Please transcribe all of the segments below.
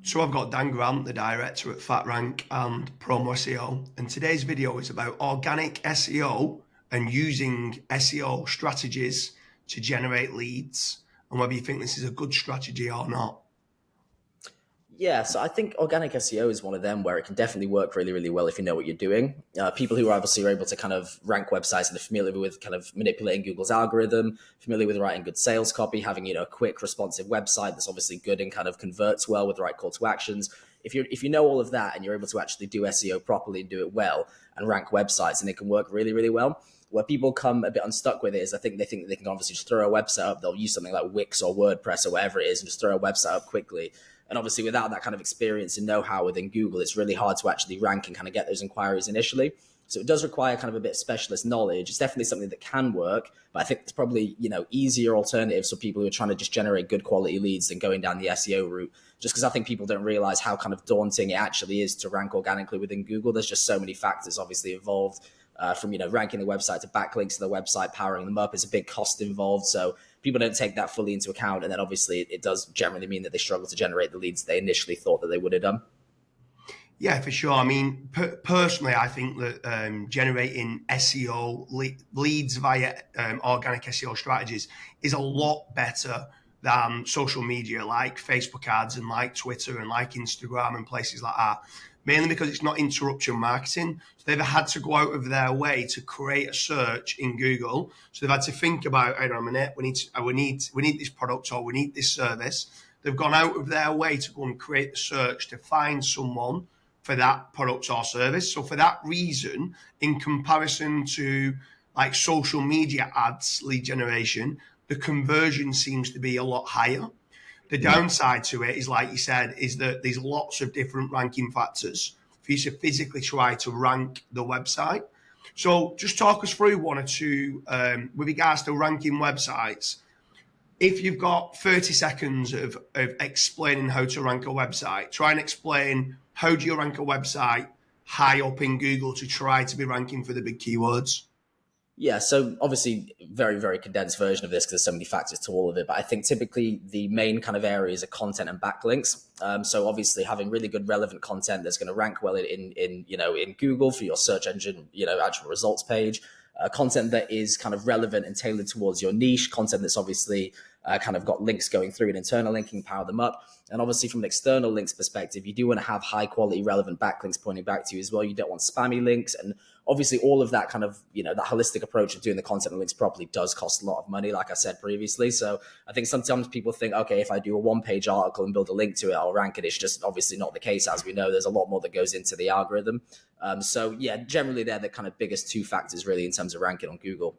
So I've got Dan Grant, the director at FatRank and Promo SEO, and today's video is about organic SEO and using SEO strategies to generate leads and whether you think this is a good strategy or not. Yeah, so I think organic SEO is one of them where it can definitely work really, really well if you know what you're doing. People who obviously are able to kind of rank websites and are familiar with kind of manipulating Google's algorithm, familiar with writing good sales copy, having a quick, responsive website that's obviously good and kind of converts well with the right call to actions. If you know all of that and you're able to actually do SEO properly and do it well and rank websites, and it can work really, really well. Where people come a bit unstuck with it is they think that they can obviously just throw a website up. They'll use something like Wix or WordPress or whatever it is and just throw a website up quickly. And obviously, without that kind of experience and know-how within Google, it's really hard to actually rank and kind of get those inquiries initially. So it does require kind of a bit of specialist knowledge. It's definitely something that can work, but I think it's probably, easier alternatives for people who are trying to just generate good quality leads than going down the SEO route. Just because I think people don't realize how kind of daunting it actually is to rank organically within Google. There's just so many factors obviously involved. From ranking the website to backlinks to the website, powering them up. It's a big cost involved, so people don't take that fully into account, and then obviously it does generally mean that they struggle to generate the leads they initially thought that they would have done. Yeah, for sure. I mean, personally, I think that generating SEO leads via organic SEO strategies is a lot better than social media like Facebook ads and like Twitter and like Instagram and places like that. Mainly because it's not interruption marketing. So they've had to go out of their way to create a search in Google. So they've had to think about, hold on a minute, we need this product or we need this service. They've gone out of their way to go and create the search to find someone for that product or service. So for that reason, in comparison to like social media ads, lead generation, the conversion seems to be a lot higher. The downside to it is, like you said, is that there's lots of different ranking factors for you to physically try to rank the website. So just talk us through one or two with regards to ranking websites. If you've got 30 seconds of explaining how to rank a website, try and explain how do you rank a website high up in Google to try to be ranking for the big keywords. Yeah, so obviously very, very condensed version of this because there's so many factors to all of it. But I think typically the main kind of areas are content and backlinks. So obviously having really good relevant content that's going to rank well in Google for your search engine, actual results page. Content that is kind of relevant and tailored towards your niche, content that's obviously kind of got links going through and internal linking, power them up. And obviously from an external links perspective, you do want to have high quality relevant backlinks pointing back to you as well. You don't want spammy links. And obviously all of that kind of, that holistic approach of doing the content and links properly does cost a lot of money, like I said previously. So I think sometimes people think, okay, if I do a one-page article and build a link to it, I'll rank it. It's just obviously not the case. As we know, there's a lot more that goes into the algorithm. So yeah, generally they're the kind of biggest two factors really in terms of ranking on Google.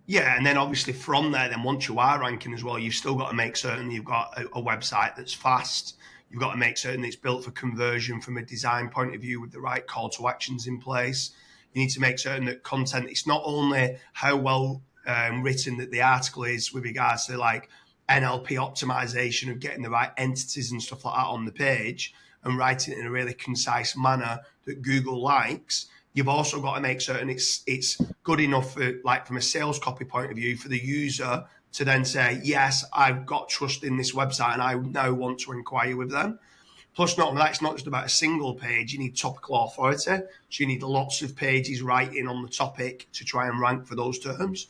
Yeah, and then obviously from there, then once you are ranking as well, you've still got to make certain you've got a website that's fast. You've got to make certain it's built for conversion from a design point of view with the right call to actions in place. You need to make certain that content, it's not only how well written that the article is with regards to like NLP optimization of getting the right entities and stuff like that on the page and writing it in a really concise manner that Google likes. You've also got to make certain it's good enough for, like, from a sales copy point of view for the user to then say, yes, I've got trust in this website and I now want to inquire with them. Plus, not only that, it's not just about a single page. You need topical authority. So you need lots of pages writing on the topic to try and rank for those terms.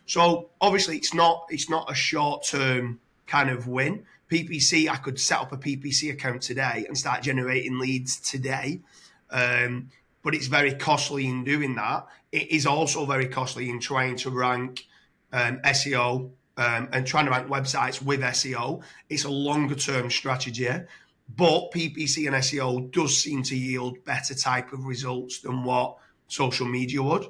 So obviously it's not a short-term kind of win. PPC, I could set up a PPC account today and start generating leads today. But it's very costly in doing that. It is also very costly in trying to rank SEO and trying to rank websites with SEO. It's a longer term strategy, but PPC and SEO does seem to yield better type of results than what social media would.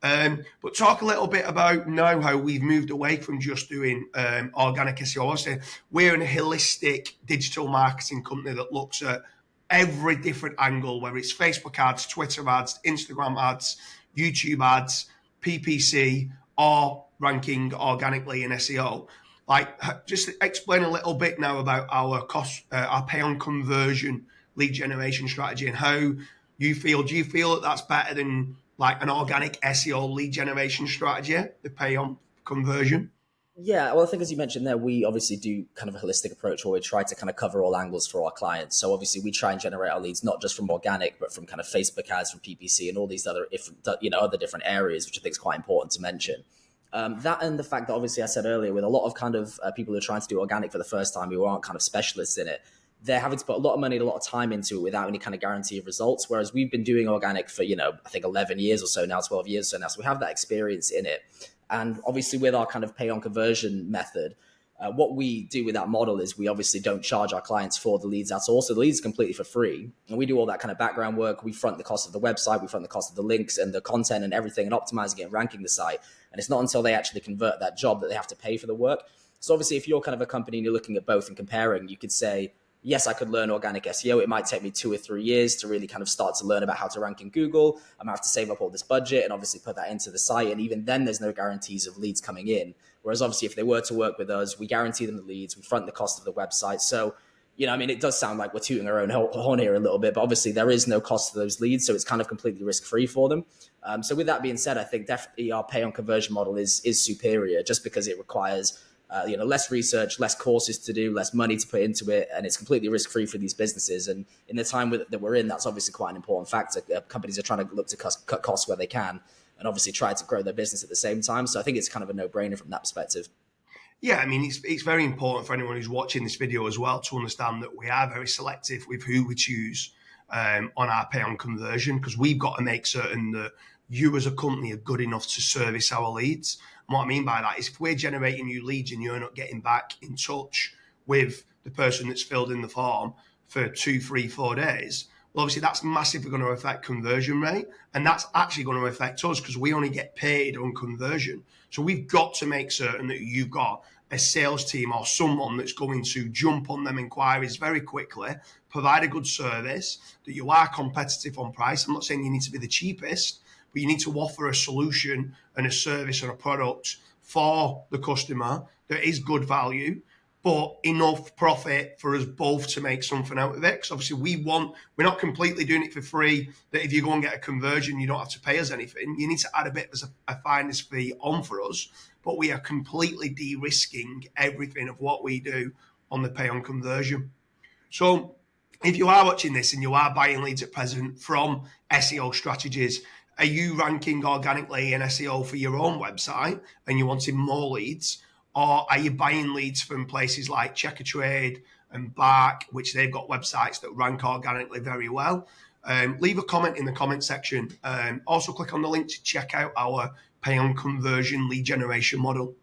But talk a little bit about now how we've moved away from just doing organic SEO. Obviously, we're a holistic digital marketing company that looks at every different angle, whether it's Facebook ads, Twitter ads, Instagram ads, YouTube ads, PPC, or ranking organically in SEO. Like, just explain a little bit now about our pay on conversion lead generation strategy and how you feel. Do you feel that that's better than like an organic SEO lead generation strategy, the pay on conversion? Yeah, well, I think as you mentioned there, we obviously do kind of a holistic approach where we try to kind of cover all angles for our clients. So obviously we try and generate our leads not just from organic, but from kind of Facebook ads, from PPC, and all these other, other different areas, which I think is quite important to mention. That and the fact that obviously I said earlier, with a lot of kind of people who are trying to do organic for the first time who aren't kind of specialists in it, they're having to put a lot of money and a lot of time into it without any kind of guarantee of results. Whereas we've been doing organic for, I think 11 years or so now, 12 years or so now. So we have that experience in it. And obviously, with our kind of pay on conversion method, what we do with that model is we obviously don't charge our clients for the leads at all. So the leads are completely for free. And we do all that kind of background work. We front the cost of the website, we front the cost of the links and the content and everything and optimizing it and ranking the site. And it's not until they actually convert that job that they have to pay for the work. So obviously, if you're kind of a company and you're looking at both and comparing, you could say, yes, I could learn organic SEO. It might take me 2 or 3 years to really kind of start to learn about how to rank in Google. I'm gonna have to save up all this budget and obviously put that into the site. And even then, there's no guarantees of leads coming in. Whereas obviously, if they were to work with us, we guarantee them the leads, we front the cost of the website. So, it does sound like we're tooting our own horn here a little bit, but obviously there is no cost to those leads. So it's kind of completely risk-free for them. So with that being said, I think definitely our pay on conversion model is superior just because it requires less research, less courses to do, less money to put into it, and it's completely risk-free for these businesses. And in the time that we're in, that's obviously quite an important factor. Companies are trying to look to cut costs where they can, and obviously try to grow their business at the same time. So I think it's kind of a no-brainer from that perspective. Yeah, I mean, it's very important for anyone who's watching this video as well to understand that we are very selective with who we choose on our pay on conversion, because we've got to make certain that you as a company are good enough to service our leads. And what I mean by that is if we're generating you leads and you're not getting back in touch with the person that's filled in the form for 2, 3, 4 days, well, obviously that's massively going to affect conversion rate. And that's actually going to affect us because we only get paid on conversion. So we've got to make certain that you've got a sales team or someone that's going to jump on them inquiries very quickly, provide a good service, that you are competitive on price. I'm not saying you need to be the cheapest, but you need to offer a solution and a service and a product for the customer that is good value, but enough profit for us both to make something out of it. Because obviously we're not completely doing it for free, that if you go and get a conversion, you don't have to pay us anything. You need to add a bit of a finder's fee on for us, but we are completely de-risking everything of what we do on the pay on conversion. So if you are watching this and you are buying leads at present from SEO strategies, are you ranking organically in SEO for your own website and you're wanting more leads? Or are you buying leads from places like Checkatrade and Bark, which they've got websites that rank organically very well? Leave a comment in the comment section. Also click on the link to check out our pay on conversion lead generation model.